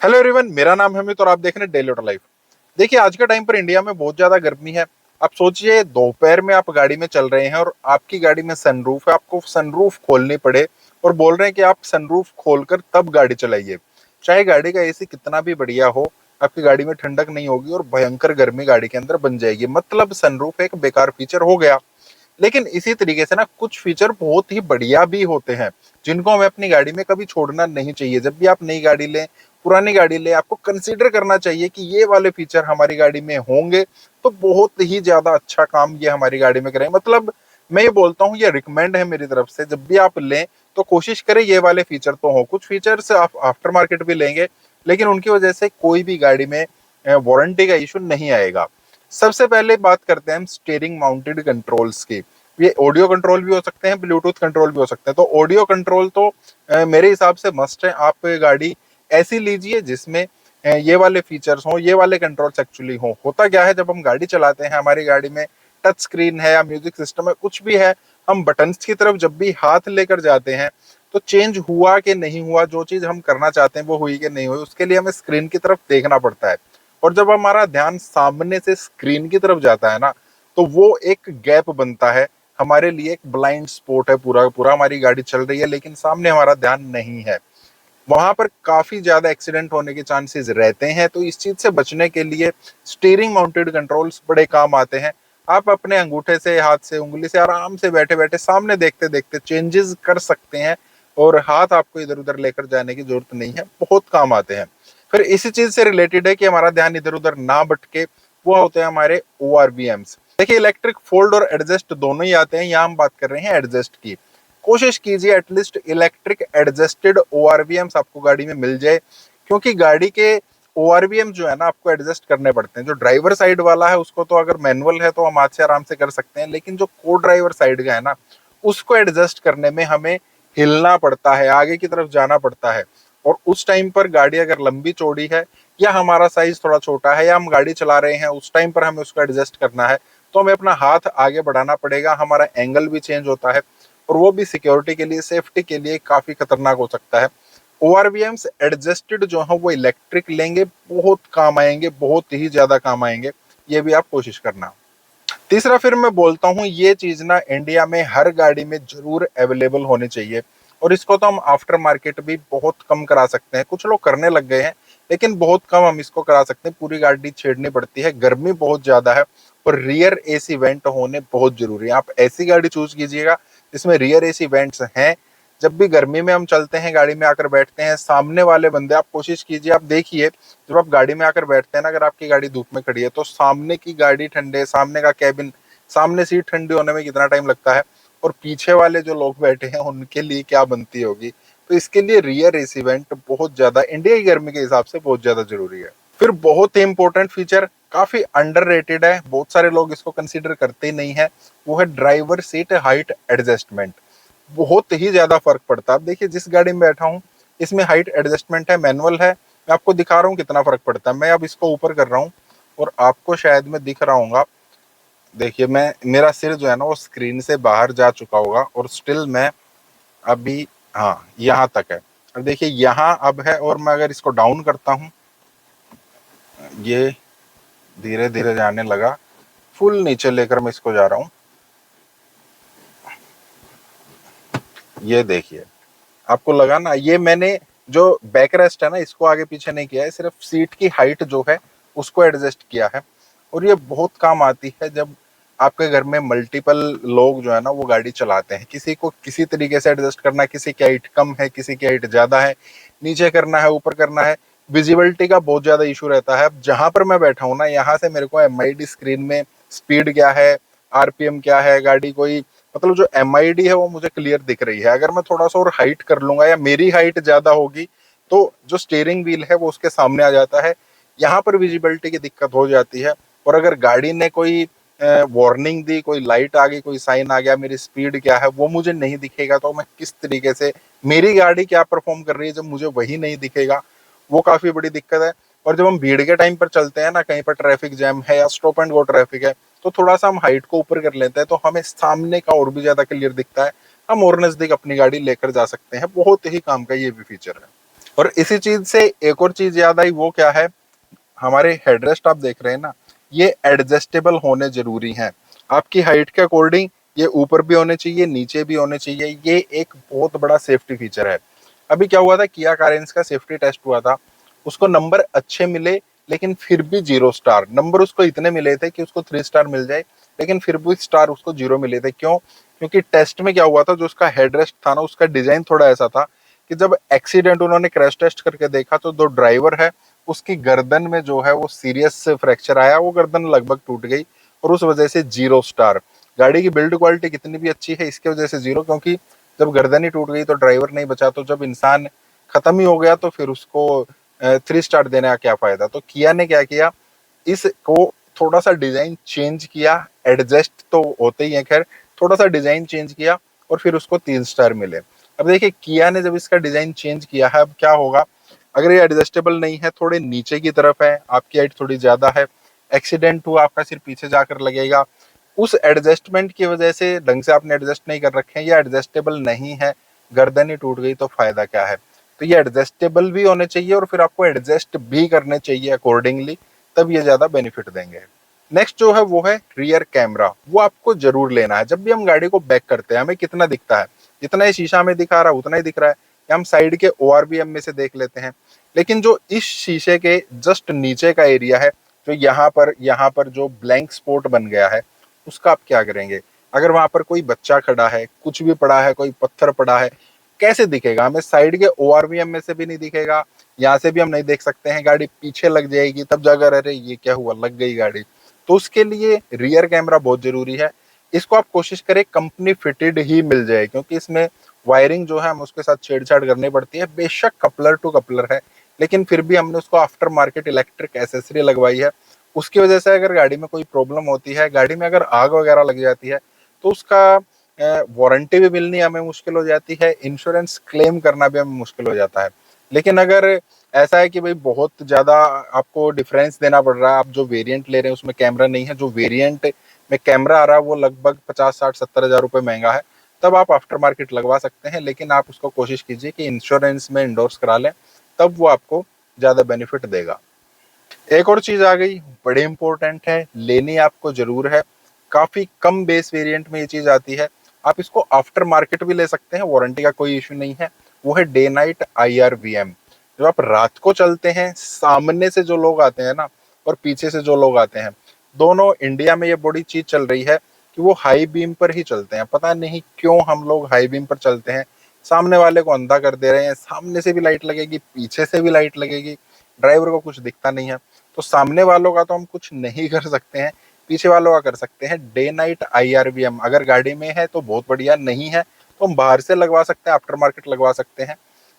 Hello everyone, मेरा नाम है अमित और आप देख रहे हैं डेली ऑटो लाइफ। देखिए, आज के टाइम पर इंडिया में बहुत ज्यादा गर्मी है। आप सोचिए, दोपहर में आप गाड़ी में चल रहे हैं और आपकी गाड़ी में सनरूफ है, आपको सनरूफ खोलनी पड़े और बोल रहे हैं कि आप सनरूफ खोलकर तब गाड़ी चलाइए। चाहे गाड़ी का एसी कितना भी बढ़िया हो, आपकी गाड़ी में ठंडक नहीं होगी और भयंकर गर्मी गाड़ी के अंदर बन जाएगी। मतलब सनरूफ एक बेकार फीचर हो गया। लेकिन इसी तरीके से ना कुछ फीचर बहुत ही बढ़िया भी होते हैं, जिनको हमें अपनी गाड़ी में कभी छोड़ना नहीं चाहिए। जब भी आप नई गाड़ी लें, पुरानी गाड़ी लें, आपको कंसीडर करना चाहिए कि ये वाले फीचर हमारी गाड़ी में होंगे तो बहुत ही ज्यादा अच्छा काम ये हमारी गाड़ी में करें। मतलब मैं ये बोलता हूँ, ये रिकमेंड है मेरी तरफ से, जब भी आप लें तो कोशिश करें ये वाले फीचर तो हो। कुछ फीचर्स आप आफ्टर मार्केट भी लेंगे, लेकिन उनकी वजह से कोई भी गाड़ी में वारंटी का इशू नहीं आएगा। सबसे पहले बात करते हैं हम स्टीयरिंग माउंटेड कंट्रोल्स की। ये ऑडियो कंट्रोल भी हो सकते हैं, ब्लूटूथ कंट्रोल भी हो सकते हैं। तो ऑडियो कंट्रोल तो मेरे हिसाब से मस्ट है। आप गाड़ी ऐसी लीजिए जिसमें ये वाले फीचर्स हों, ये वाले कंट्रोल्स एक्चुअली हों। होता क्या है, जब हम गाड़ी चलाते हैं, हमारी गाड़ी में टच स्क्रीन है या म्यूजिक सिस्टम है, कुछ भी है, हम बटन्स की तरफ जब भी हाथ लेकर जाते हैं तो चेंज हुआ कि नहीं हुआ, जो चीज हम करना चाहते हैं वो हुई कि नहीं हुई, उसके लिए हमें स्क्रीन की तरफ देखना पड़ता है। और जब हमारा ध्यान सामने से स्क्रीन की तरफ जाता है ना, तो वो एक गैप बनता है हमारे लिए, एक ब्लाइंड स्पॉट है। पूरा पूरा हमारी गाड़ी चल रही है लेकिन सामने हमारा ध्यान नहीं है। वहां पर काफी ज्यादा एक्सीडेंट होने के चांसेस रहते हैं। तो इस चीज से बचने के लिए स्टीयरिंग माउंटेड कंट्रोल्स बड़े काम आते हैं। आप अपने अंगूठे से, हाथ से, उंगली से आराम से बैठे बैठे सामने देखते देखते चेंजेस कर सकते हैं और हाथ आपको इधर उधर लेकर जाने की जरूरत नहीं है। बहुत काम आते हैं। फिर इसी चीज से रिलेटेड है कि हमारा ध्यान इधर उधर ना भटके, वो होते हैं हमारे ORVMs। देखिए, इलेक्ट्रिक फोल्ड और एडजस्ट दोनों ही आते हैं। यहाँ हम बात कर रहे हैं एडजस्ट की। कोशिश कीजिए एटलीस्ट इलेक्ट्रिक एडजस्टेड ORVMs आपको गाड़ी में मिल जाए, क्योंकि गाड़ी के ORVM जो है ना, आपको एडजस्ट करने पड़ते हैं। जो ड्राइवर साइड वाला है उसको तो अगर मैनुअल है तो हम हाथ से आराम से कर सकते हैं, लेकिन जो को ड्राइवर साइड का है ना, उसको एडजस्ट करने में हमें हिलना पड़ता है, आगे की तरफ जाना पड़ता है। और उस टाइम पर गाड़ी अगर लंबी चौड़ी है या हमारा साइज थोड़ा छोटा है या हम गाड़ी चला रहे हैं, उस टाइम पर हमें उसको एडजस्ट करना है, तो हमें अपना हाथ आगे बढ़ाना पड़ेगा। हमारा एंगल भी चेंज होता है और वो भी सिक्योरिटी के लिए, सेफ्टी के लिए काफी खतरनाक हो सकता है। ORVMs एडजस्टेड जो है वो इलेक्ट्रिक लेंगे, बहुत काम आएंगे, बहुत ही ज्यादा काम आएंगे। ये भी आप कोशिश करना। तीसरा फिर मैं बोलता हूँ, ये चीज ना इंडिया में हर गाड़ी में जरूर अवेलेबल होनी चाहिए। और इसको तो हम आफ्टर मार्केट भी बहुत कम करा सकते हैं। कुछ लोग करने लग गए हैं लेकिन बहुत कम हम इसको करा सकते हैं। पूरी गाड़ी छेड़नी पड़ती है, गर्मी बहुत ज्यादा है और रियर AC वेंट होने बहुत जरूरी है। आप ऐसी गाड़ी चूज कीजिएगा जिसमें रियर AC वेंट्स हैं। जब भी गर्मी में हम चलते हैं, गाड़ी में आकर बैठते हैं, सामने वाले बंदे, आप कोशिश कीजिए, आप देखिए, जब आप गाड़ी में आकर बैठते हैं ना, अगर आपकी गाड़ी धूप में खड़ी है तो सामने की गाड़ी ठंडे, सामने का कैबिन, सामने सीट ठंडी होने में कितना टाइम लगता है, और पीछे वाले जो लोग बैठे हैं उनके लिए क्या बनती होगी। तो इसके लिए रियर AC वेंट बहुत ज्यादा इंडिया की गर्मी के हिसाब से बहुत ज्यादा जरूरी है। फिर बहुत ही इंपॉर्टेंट फीचर, काफी अंडररेटेड है, बहुत सारे लोग इसको कंसीडर करते ही नहीं है, वो है ड्राइवर सीट हाइट एडजस्टमेंट। बहुत ही ज्यादा फर्क पड़ता है। अब देखिए, जिस गाड़ी में बैठा हूँ इसमें हाइट एडजस्टमेंट है, मैनुअल है। मैं आपको दिखा रहा हूँ कितना फर्क पड़ता है। मैं अब इसको ऊपर कर रहा हूँ और आपको शायद में दिख रहा हूँ। देखिए, मैं, मेरा सिर जो है ना वो स्क्रीन से बाहर जा चुका होगा और स्टिल मैं अभी, हाँ, यहाँ तक है। और देखिए यहाँ अब है, और मैं अगर इसको डाउन करता हूँ, ये धीरे धीरे जाने लगा। फुल नीचे लेकर मैं इसको जा रहा हूँ। ये देखिए, आपको लगा ना, ये मैंने जो बैक रेस्ट है ना, इसको आगे पीछे नहीं किया है, सिर्फ सीट की हाइट जो है उसको एडजस्ट किया है। और ये बहुत काम आती है जब आपके घर में मल्टीपल लोग जो है ना वो गाड़ी चलाते हैं। किसी को किसी तरीके से एडजस्ट करना, किसी की हाइट कम है, किसी की हाइट ज्यादा है, नीचे करना है, ऊपर करना है। विजिबिलिटी का बहुत ज्यादा इशू रहता है। अब जहां पर मैं बैठा हूँ ना, यहाँ से मेरे को MID स्क्रीन में स्पीड क्या है, RPM क्या है, गाड़ी कोई, मतलब जो MID है वो मुझे क्लियर दिख रही है। अगर मैं थोड़ा सा और हाइट कर लूंगा या मेरी हाइट ज्यादा होगी तो जो स्टीयरिंग व्हील है वो उसके सामने आ जाता है, यहाँ पर विजिबिलिटी की दिक्कत हो जाती है। और अगर गाड़ी ने कोई वार्निंग दी, कोई लाइट आ गई, कोई साइन आ गया, मेरी स्पीड क्या है वो मुझे नहीं दिखेगा, तो मैं किस तरीके से, मेरी गाड़ी क्या परफॉर्म कर रही है जब मुझे वही नहीं दिखेगा, वो काफी बड़ी दिक्कत है। और जब हम भीड़ के टाइम पर चलते हैं ना, कहीं पर ट्रैफिक जैम है या स्टॉप एंड गो ट्रैफिक है, तो थोड़ा सा हम हाइट को ऊपर कर लेते हैं तो हमें सामने का और भी ज्यादा क्लियर दिखता है। हम और नजदीक अपनी गाड़ी लेकर जा सकते हैं। बहुत ही काम का ये भी फीचर है। और इसी चीज से एक और चीज याद आई, वो क्या है, हमारे हेडरेस्ट आप देख रहे हैं ना, ये एडजस्टेबल होने जरूरी हैं। आपकी हाइट के अकॉर्डिंग ये ऊपर भी होने चाहिए, नीचे भी होने चाहिए। ये एक बहुत बड़ा सेफ्टी फीचर है। अभी क्या हुआ था, किया कारेंस का सेफ्टी टेस्ट हुआ था, उसको नंबर अच्छे मिले, लेकिन फिर भी 0 स्टार नंबर उसको इतने मिले थे कि उसको 3 स्टार मिल जाए, लेकिन फिर भी स्टार उसको 0 मिले थे। क्यों? क्योंकि टेस्ट में क्या हुआ था, जो उसका हेडरेस्ट था ना, उसका डिजाइन थोड़ा ऐसा था कि जब एक्सीडेंट उन्होंने क्रैश टेस्ट करके देखा तो जो ड्राइवर है उसकी गर्दन में जो है वो सीरियस फ्रैक्चर आया, वो गर्दन लगभग टूट गई, और उस वजह से 0 स्टार। गाड़ी की बिल्ड क्वालिटी कितनी भी अच्छी है, इसके वजह से 0, क्योंकि जब गर्दन ही टूट गई तो ड्राइवर नहीं बचा, तो जब इंसान खत्म ही हो गया तो फिर उसको 3 स्टार देने का क्या फायदा। तो किया ने क्या किया, इसको थोड़ा सा डिजाइन चेंज किया, एडजस्ट तो होते ही है खैर, थोड़ा सा डिजाइन चेंज किया और फिर उसको 3 स्टार मिले। अब देखिए किया ने जब इसका डिजाइन चेंज किया है, अब क्या होगा, अगर ये एडजस्टेबल नहीं है, थोड़े नीचे की तरफ है, आपकी हाइट थोड़ी ज्यादा है, एक्सीडेंट हुआ, आपका सिर पीछे जाकर लगेगा, उस एडजस्टमेंट की वजह से ढंग से आपने एडजस्ट नहीं कर रखे हैं, या एडजस्टेबल नहीं है, गर्दन ही टूट गई, तो फायदा क्या है। तो ये एडजस्टेबल भी होने चाहिए और फिर आपको एडजस्ट भी करने चाहिए अकॉर्डिंगली, तब ये ज्यादा बेनिफिट देंगे। नेक्स्ट जो है वो है रियर कैमरा। वो आपको जरूर लेना है। जब भी हम गाड़ी को बैक करते हैं, हमें कितना दिखता है, जितना ये शीशा में दिखा रहा है उतना ही दिख रहा है, या हम साइड के ओआरवीएम में से देख लेते हैं। लेकिन जो इस शीशे के जस्ट नीचे का एरिया है, जो यहाँ पर जो ब्लैंक स्पॉट बन गया है, उसका आप क्या करेंगे। अगर वहां पर कोई बच्चा खड़ा है, कुछ भी पड़ा है, कोई पत्थर पड़ा है, कैसे दिखेगा हमें, साइड के ओआरवीएम में से भी नहीं दिखेगा, यहाँ से भी हम नहीं देख सकते हैं, गाड़ी पीछे लग जाएगी, तब जाकर अरे ये क्या हुआ, लग गई गाड़ी। तो उसके लिए रियर कैमरा बहुत जरूरी है। इसको आप कोशिश करें कंपनी फिटेड ही मिल जाए, क्योंकि इसमें वायरिंग जो है हम उसके साथ छेड़छाड़ करनी पड़ती है। बेशक कपलर टू कपलर है, लेकिन फिर भी हमने उसको आफ्टर मार्केट इलेक्ट्रिक एसेसरी लगवाई है। उसकी वजह से अगर गाड़ी में कोई प्रॉब्लम होती है, गाड़ी में अगर आग वगैरह लग जाती है, तो उसका वारंटी भी मिलनी हमें मुश्किल हो जाती है, इंश्योरेंस क्लेम करना भी हमें मुश्किल हो जाता है। लेकिन अगर ऐसा है कि भाई बहुत ज्यादा आपको डिफरेंस देना पड़ रहा है, आप जो वेरिएंट ले रहे हैं उसमें कैमरा नहीं है, जो वेरिएंट में कैमरा आ रहा है वो लगभग 50, 60, 70 हजार रुपए महंगा है, तब आप आफ्टर मार्केट लगवा सकते हैं। लेकिन आप उसको कोशिश कीजिए कि इंश्योरेंस में इंडोर्स करा लें, तब वो आपको ज्यादा बेनिफिट देगा। एक और चीज आ गई, बड़ी इंपॉर्टेंट है, लेनी आपको जरूर है। काफी कम बेस वेरिएंट में ये चीज आती है, आप इसको आफ्टर मार्केट भी ले सकते हैं, वारंटी का कोई इश्यू नहीं है। वो है डे नाइट IRVM। जब आप रात को चलते हैं, सामने से जो लोग आते हैं ना और पीछे से जो लोग आते हैं, दोनों इंडिया में ये बड़ी चीज चल रही है कि वो हाई बीम पर ही चलते हैं। पता नहीं क्यों हम लोग हाई बीम पर चलते हैं, सामने वाले को अंधा कर दे रहे हैं, सामने से भी लाइट लगेगी, पीछे से भी लाइट लगेगी, ड्राइवर को कुछ दिखता नहीं है। तो सामने वालों का तो हम कुछ नहीं कर सकते हैं, पीछे वालों का कर सकते हैं। डे नाइट IRVM अगर गाड़ी में है तो बहुत बढ़िया, नहीं है तो हम बाहर से लगवा सकते हैं, आफ्टर मार्केट लगवा सकते हैं।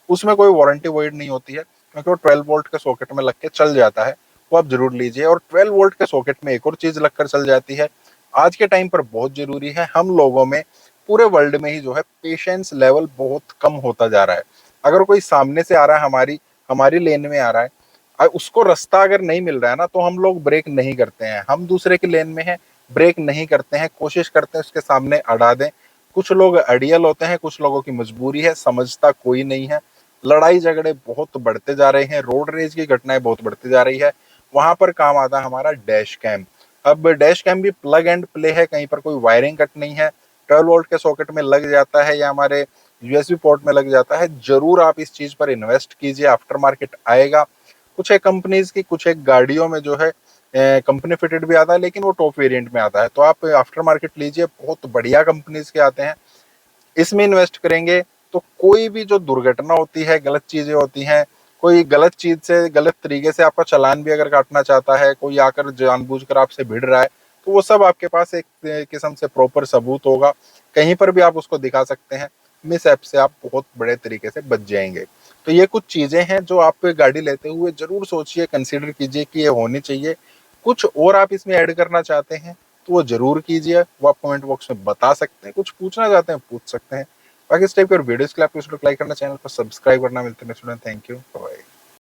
उसमें कोई वारंटी वॉइड नहीं होती है, क्योंकि वो 12 वोल्ट के सॉकेट में लग के चल जाता है, वो आप जरूर लीजिए। और 12 वोल्ट के सॉकेट में एक और चीज लगकर चल जाती है, आज के टाइम पर बहुत जरूरी है, हम लोगों में पूरे वर्ल्ड में ही जो है पेशेंस लेवल बहुत कम होता जा रहा है। अगर कोई सामने से आ रहा है, हमारी हमारी लेन में आ रहा है, उसको रास्ता अगर नहीं मिल रहा है ना, तो हम लोग ब्रेक नहीं करते हैं, हम दूसरे की लेन में हैं, ब्रेक नहीं करते हैं, कोशिश करते हैं उसके सामने अड़ा दें। कुछ लोग अड़ियल होते हैं, कुछ लोगों की मजबूरी है, समझता कोई नहीं है। लड़ाई झगड़े बहुत बढ़ते जा रहे हैं, रोड रेज की घटनाएं बहुत बढ़ती जा रही है। वहां पर काम आता है हमारा डैश कैम। अब डैश कैम भी प्लग एंड प्ले है, कहीं पर कोई वायरिंग कट नहीं है, 12 वोल्ट के सॉकेट में लग जाता है या हमारे USB पोर्ट में लग जाता है। जरूर आप इस चीज पर इन्वेस्ट कीजिए, आफ्टर मार्केट आएगा। कुछ एक कंपनीज की, कुछ एक गाड़ियों में जो है कंपनी फिटेड भी आता है, लेकिन वो टॉप वेरिएंट में आता है, तो आप आफ्टर मार्केट लीजिए, बहुत बढ़िया कंपनीज के आते हैं। इसमें इन्वेस्ट करेंगे तो कोई भी जो दुर्घटना होती है, गलत चीजें होती हैं, कोई गलत चीज से, गलत तरीके से आपका चालान भी अगर काटना चाहता है, कोई आकर जानबूझकर आपसे भिड़ रहा है, तो वो सब आपके पास एक किस्म से प्रॉपर सबूत होगा, कहीं पर भी आप उसको दिखा सकते हैं। मिस ऐप से आप बहुत बड़े तरीके से बच जाएंगे। तो ये कुछ चीजें हैं जो आप गाड़ी लेते हुए जरूर सोचिए, कंसीडर कीजिए कि ये होनी चाहिए। कुछ और आप इसमें ऐड करना चाहते हैं तो वो जरूर कीजिए, वो आप कमेंट बॉक्स में बता सकते हैं, कुछ पूछना चाहते हैं पूछ सकते हैं। बाकी इस टाइप के वीडियोस के लिए आप लाइक करना, चैनल को सब्सक्राइब करना। मिलते हैं नेक्स्ट वीडियो में। Thank you, bye.